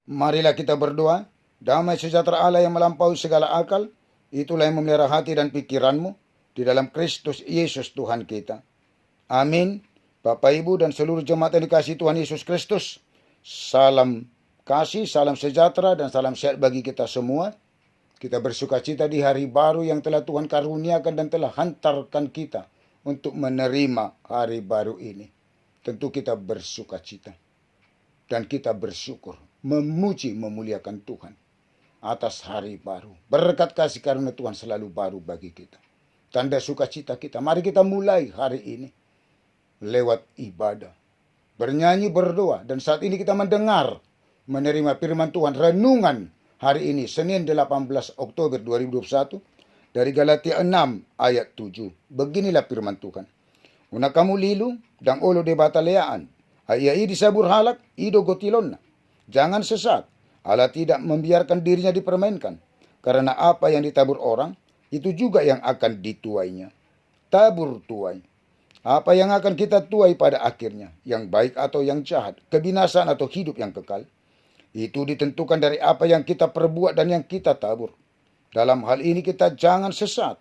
Marilah kita berdoa. Damai sejahtera Allah yang melampaui segala akal, itulah yang memelihara hati dan pikiranmu di dalam Kristus Yesus Tuhan kita. Amin. Bapak, Ibu, dan seluruh jemaat yang dikasihi Tuhan Yesus Kristus, salam kasih, salam sejahtera, dan salam sehat bagi kita semua. Kita bersukacita di hari baru yang telah Tuhan karuniakan dan telah hantarkan kita untuk menerima hari baru ini. Tentu kita bersukacita dan kita bersyukur, memuji, memuliakan Tuhan atas hari baru. Berkat kasih karunia Tuhan selalu baru bagi kita. Tanda sukacita kita. Mari kita mulai hari ini lewat ibadah, bernyanyi, berdoa, dan saat ini kita mendengar, menerima firman Tuhan, renungan hari ini, Senin 18 Oktober 2021, dari Galatia 6 ayat 7. Beginilah firman Tuhan. Una kamu lilu, dang olo de bataleaan, ayai disabur halak, ido gotilonna. Jangan sesat, Allah tidak membiarkan dirinya dipermainkan, karena apa yang ditabur orang, itu juga yang akan dituainya. Tabur tuai. Apa yang akan kita tuai pada akhirnya, yang baik atau yang jahat, kebinasaan atau hidup yang kekal, itu ditentukan dari apa yang kita perbuat dan yang kita tabur. Dalam hal ini kita jangan sesat.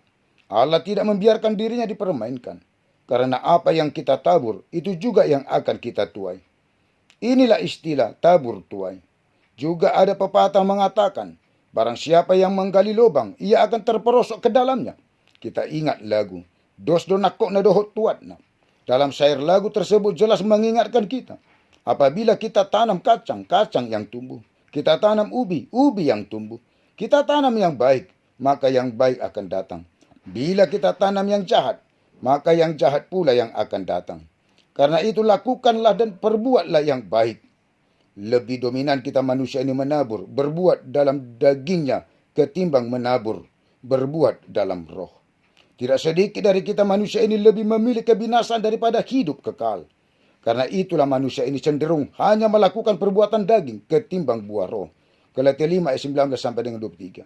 Allah tidak membiarkan dirinya dipermainkan, karena apa yang kita tabur, itu juga yang akan kita tuai. Inilah istilah tabur tuai. Juga ada pepatah mengatakan, barang siapa yang menggali lubang, ia akan terperosok ke dalamnya. Kita ingat lagu, dos donakok na dohot tuatna. Dalam syair lagu tersebut jelas mengingatkan kita, apabila kita tanam kacang, kacang yang tumbuh. Kita tanam ubi, ubi yang tumbuh. Kita tanam yang baik, maka yang baik akan datang. Bila kita tanam yang jahat, maka yang jahat pula yang akan datang. Karena itu lakukanlah dan perbuatlah yang baik. Lebih dominan kita manusia ini menabur, berbuat dalam dagingnya ketimbang menabur, berbuat dalam roh. Tidak sedikit dari kita manusia ini lebih memilih kebinasaan daripada hidup kekal. Karena itulah manusia ini cenderung hanya melakukan perbuatan daging ketimbang buah roh. Galatia 5 ayat 19 sampai dengan 23.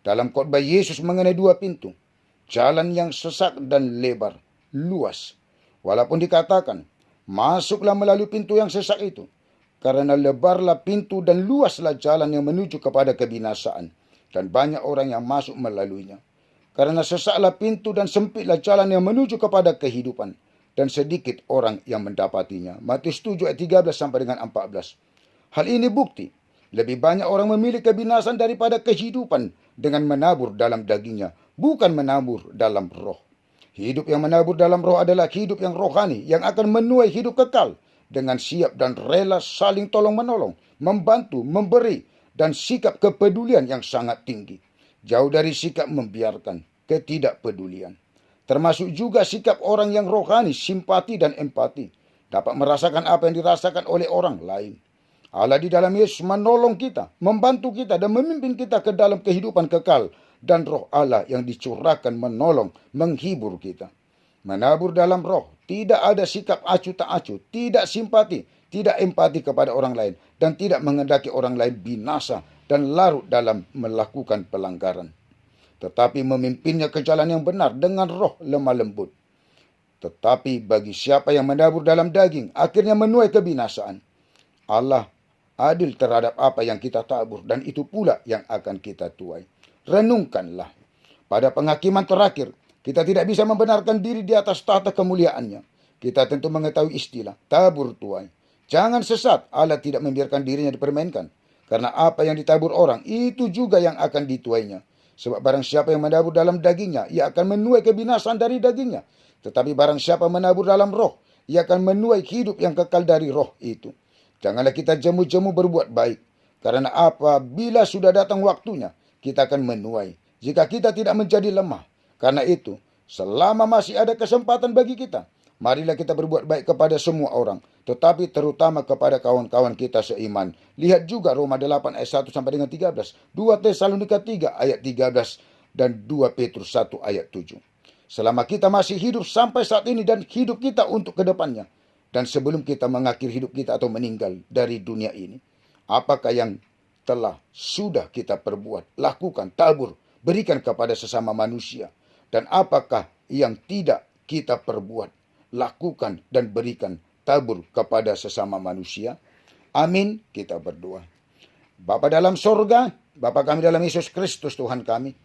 Dalam khotbah Yesus mengenai dua pintu, jalan yang sesak dan lebar, luas. Walaupun dikatakan, masuklah melalui pintu yang sesak itu, karena lebarlah pintu dan luaslah jalan yang menuju kepada kebinasaan, dan banyak orang yang masuk melaluinya. Karena sesaklah pintu dan sempitlah jalan yang menuju kepada kehidupan, dan sedikit orang yang mendapatinya. Matius 7 ayat 13 sampai dengan 14. Hal ini bukti, lebih banyak orang memilih kebinasan daripada kehidupan dengan menabur dalam dagingnya, bukan menabur dalam roh. Hidup yang menabur dalam roh adalah hidup yang rohani, yang akan menuai hidup kekal, dengan siap dan rela saling tolong-menolong, membantu, memberi, dan sikap kepedulian yang sangat tinggi. Jauh dari sikap membiarkan, ketidakpedulian. Termasuk juga sikap orang yang rohani, simpati dan empati. Dapat merasakan apa yang dirasakan oleh orang lain. Allah di dalam Yesus menolong kita, membantu kita, dan memimpin kita ke dalam kehidupan kekal. Dan roh Allah yang dicurahkan menolong, menghibur kita. Menabur dalam roh, tidak ada sikap acuh tak acuh, tidak simpati, tidak empati kepada orang lain, dan tidak menghendaki orang lain binasa dan larut dalam melakukan pelanggaran. Tetapi memimpinnya ke jalan yang benar dengan roh lemah lembut. Tetapi bagi siapa yang menabur dalam daging, akhirnya menuai kebinasaan. Allah adil terhadap apa yang kita tabur, dan itu pula yang akan kita tuai. Renungkanlah, pada penghakiman terakhir, kita tidak bisa membenarkan diri di atas tahta kemuliaannya. Kita tentu mengetahui istilah tabur tuai. Jangan sesat, Allah tidak membiarkan dirinya dipermainkan. Karena apa yang ditabur orang, itu juga yang akan dituainya. Sebab barang siapa yang menabur dalam dagingnya, ia akan menuai kebinasaan dari dagingnya. Tetapi barang siapa menabur dalam roh, ia akan menuai hidup yang kekal dari roh itu. Janganlah kita jemu-jemu berbuat baik. Karena apabila sudah datang waktunya, kita akan menuai. Jika kita tidak menjadi lemah. Karena itu, selama masih ada kesempatan bagi kita, marilah kita berbuat baik kepada semua orang, tetapi terutama kepada kawan-kawan kita seiman. Lihat juga Roma 8 ayat 1 sampai dengan 13, 2 Tesalonika 3 ayat 13, dan 2 Petrus 1 ayat 7. Selama kita masih hidup sampai saat ini dan hidup kita untuk kedepannya, dan sebelum kita mengakhiri hidup kita atau meninggal dari dunia ini, apakah yang sudah kita perbuat, lakukan, tabur, berikan kepada sesama manusia. Dan apakah yang tidak kita perbuat, lakukan, dan berikan, tabur kepada sesama manusia. Amin, kita berdoa. Bapa dalam sorga, Bapa kami dalam Yesus Kristus Tuhan kami.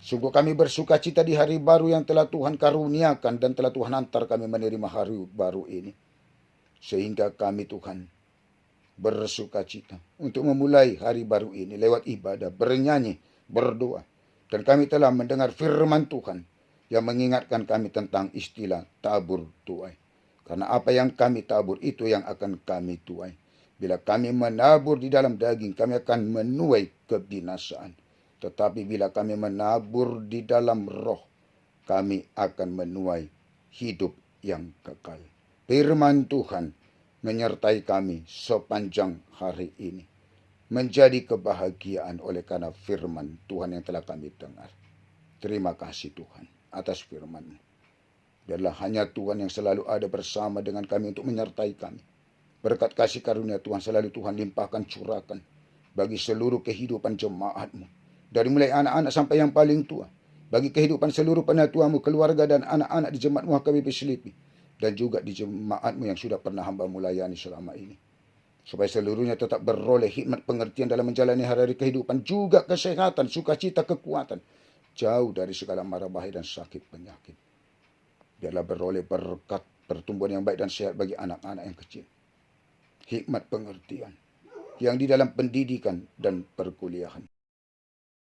Sungguh kami bersuka cita di hari baru yang telah Tuhan karuniakan dan telah Tuhan antar kami menerima hari baru ini. Sehingga kami Tuhan bersuka cita untuk memulai hari baru ini lewat ibadah, bernyanyi, berdoa. Dan kami telah mendengar firman Tuhan yang mengingatkan kami tentang istilah tabur tuai. Karena apa yang kami tabur itu yang akan kami tuai. Bila kami menabur di dalam daging, kami akan menuai kebinasaan. Tetapi bila kami menabur di dalam roh, kami akan menuai hidup yang kekal. Firman Tuhan menyertai kami sepanjang hari ini. Menjadi kebahagiaan oleh karena firman Tuhan yang telah kami dengar. Terima kasih Tuhan atas firman-Mu. Biarlah hanya Tuhan yang selalu ada bersama dengan kami untuk menyertai kami. Berkat kasih karunia Tuhan selalu Tuhan limpahkan, curahkan bagi seluruh kehidupan jemaat-Mu. Dari mulai anak-anak sampai yang paling tua. Bagi kehidupan seluruh penatua-Mu, keluarga dan anak-anak di jemaat-Mu HKBP Selipi. Dan juga di jemaat-Mu yang sudah pernah hamba-Mu layani selama ini. Supaya seluruhnya tetap beroleh hikmat pengertian dalam menjalani hari-hari kehidupan. Juga kesehatan, sukacita, kekuatan. Jauh dari segala mara bahaya dan sakit penyakit. Biarlah beroleh berkat pertumbuhan yang baik dan sehat bagi anak-anak yang kecil. Hikmat pengertian. Yang di dalam pendidikan dan perkuliahan.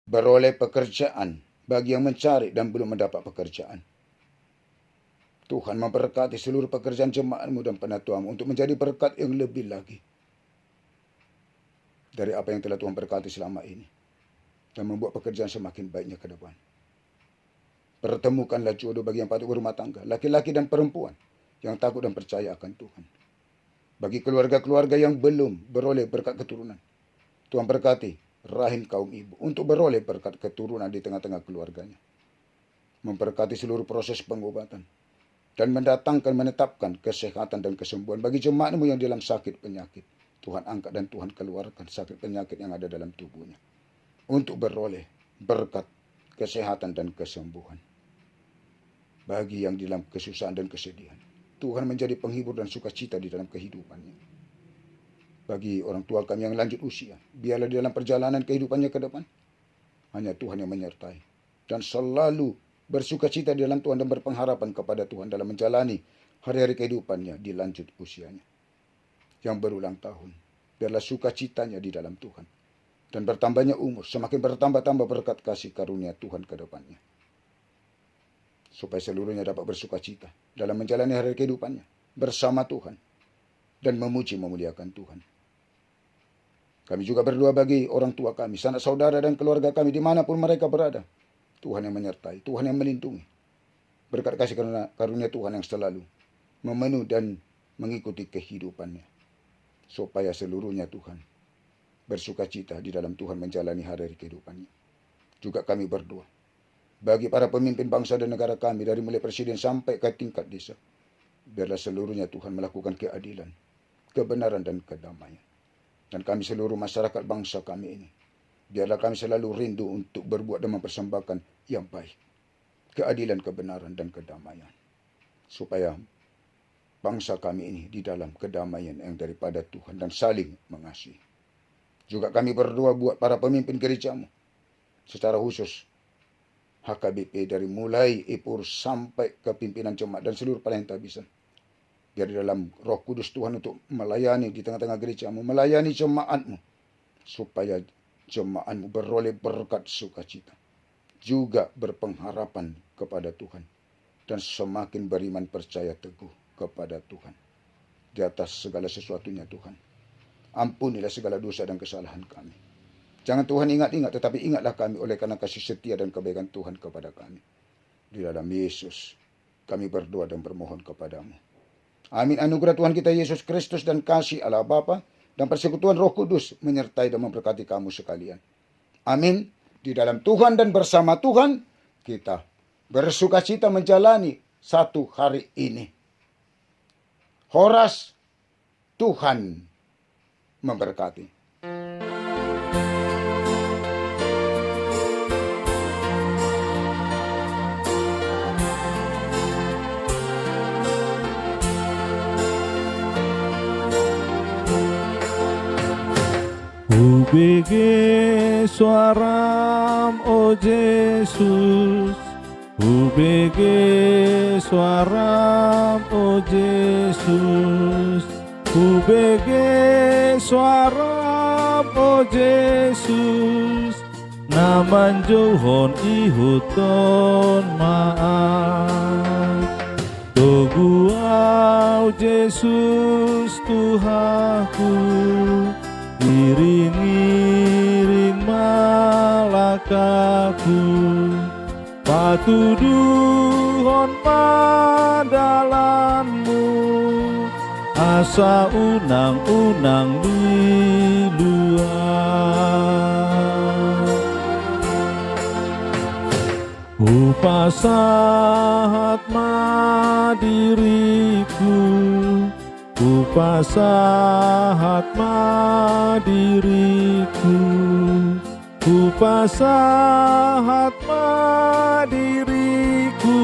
Beroleh pekerjaan bagi yang mencari dan belum mendapat pekerjaan. Tuhan memberkati seluruh pekerjaan jemaat-Mu dan penatua-Mu untuk menjadi berkat yang lebih lagi dari apa yang telah Tuhan berkati selama ini. Dan membuat pekerjaan semakin baiknya ke depan. Pertemukanlah jodoh bagi yang patut berumah tangga. Laki-laki dan perempuan yang takut dan percaya akan Tuhan. Bagi keluarga-keluarga yang belum beroleh berkat keturunan. Tuhan berkati rahim kaum ibu untuk beroleh berkat keturunan di tengah-tengah keluarganya. Memberkati seluruh proses pengobatan. Dan menetapkan kesehatan dan kesembuhan bagi jemaat-Mu yang dalam sakit penyakit. Tuhan angkat dan Tuhan keluarkan sakit penyakit yang ada dalam tubuhnya. Untuk beroleh berkat kesehatan dan kesembuhan. Bagi yang dalam kesusahan dan kesedihan. Tuhan menjadi penghibur dan sukacita di dalam kehidupannya. Bagi orang tua kami yang lanjut usia. Biarlah di dalam perjalanan kehidupannya ke depan. Hanya Tuhan yang menyertai. Dan selalu bersukacita di dalam Tuhan dan berpengharapan kepada Tuhan dalam menjalani hari-hari kehidupannya di lanjut usianya. Yang berulang tahun. Biarlah sukacitanya di dalam Tuhan. Dan bertambahnya umur. Semakin bertambah-tambah berkat kasih karunia Tuhan ke depannya. Supaya seluruhnya dapat bersukacita. Dalam menjalani hari kehidupannya. Bersama Tuhan. Dan memuji memuliakan Tuhan. Kami juga berdoa bagi orang tua kami. Sanak saudara dan keluarga kami dimanapun mereka berada. Tuhan yang menyertai. Tuhan yang melindungi. Berkat kasih karunia Tuhan yang selalu memenuhi dan mengikuti kehidupannya. Supaya seluruhnya Tuhan bersukacita di dalam Tuhan menjalani hari-hari kehidupannya. Juga kami berdoa bagi para pemimpin bangsa dan negara kami dari mulai presiden sampai ke tingkat desa. Biarlah seluruhnya Tuhan melakukan keadilan, kebenaran dan kedamaian. Dan kami seluruh masyarakat bangsa kami ini. Biarlah kami selalu rindu untuk berbuat dan mempersembahkan yang baik. Keadilan, kebenaran dan kedamaian. Supaya bangsa kami ini di dalam kedamaian yang daripada Tuhan dan saling mengasihi. Juga kami berdoa buat para pemimpin gereja-Mu. Secara khusus HKBP dari mulai Ipur sampai ke pimpinan jemaat dan seluruh pelayan tabisan. Biar di dalam Roh Kudus Tuhan untuk melayani di tengah-tengah gereja-Mu, melayani jemaat-Mu. Supaya jemaat-Mu beroleh berkat sukacita. Juga berpengharapan kepada Tuhan. Dan semakin beriman percaya teguh kepada Tuhan. Di atas segala sesuatunya Tuhan. Ampunilah segala dosa dan kesalahan kami. Jangan Tuhan ingat-ingat, tetapi ingatlah kami oleh karena kasih setia dan kebaikan Tuhan kepada kami. Di dalam Yesus, kami berdoa dan bermohon kepadamu. Amin. Anugerah Tuhan kita Yesus Kristus dan kasih Allah Bapa dan persekutuan Roh Kudus menyertai dan memberkati kamu sekalian. Amin. Di dalam Tuhan dan bersama Tuhan, kita bersukacita menjalani satu hari ini. Horas, Tuhan memberkati. UBK bege suaram o Yesus, bege suaram o Yesus, bege suaram o Yesus, naman johon ihuton maaf. Togu au Yesus Tuhanku, iring-iring malakaku, patuduhon padalanmu, asa unang-unang di luar. Upasahat diriku, upasahat diriku, upasahat diriku,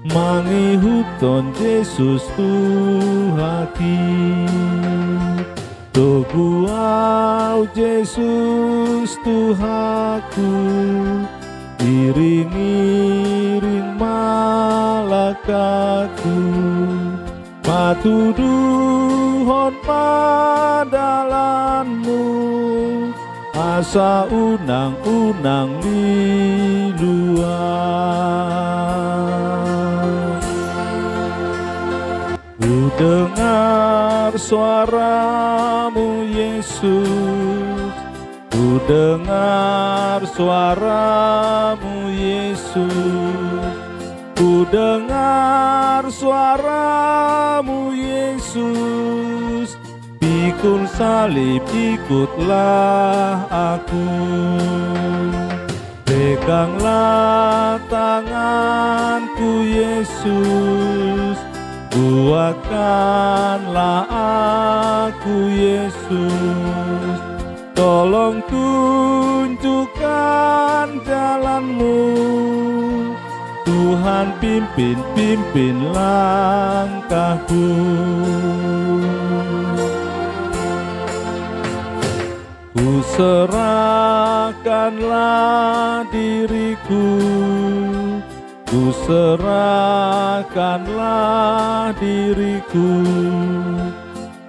mangihuton Yesus Tuhaki. Togu au Yesus Tuhaku, iring-iring malakaku, patuduhon padalanmu, asa unang-unang di luar. Ku dengar suaramu Yesus, ku dengar suaramu Yesus, ku dengar suaramu Yesus, pikul salib ikutlah aku. Peganglah tanganku Yesus, kuatkanlah aku Yesus, tolong tunjukkan jalanmu, Tuhan pimpin langkahku. Ku serahkanlah diriku, ku serahkanlah diriku,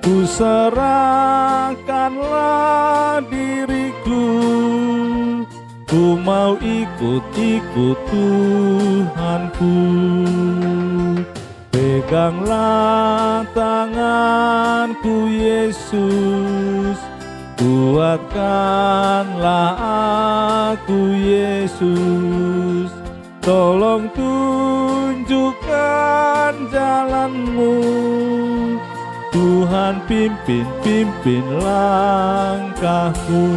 ku serahkanlah diriku, ku mau ikut-ikut Tuhanku. Peganglah tanganku Yesus, kuatkanlah aku Yesus, tolong tunjukkan jalanmu, Tuhan pimpin langkahku.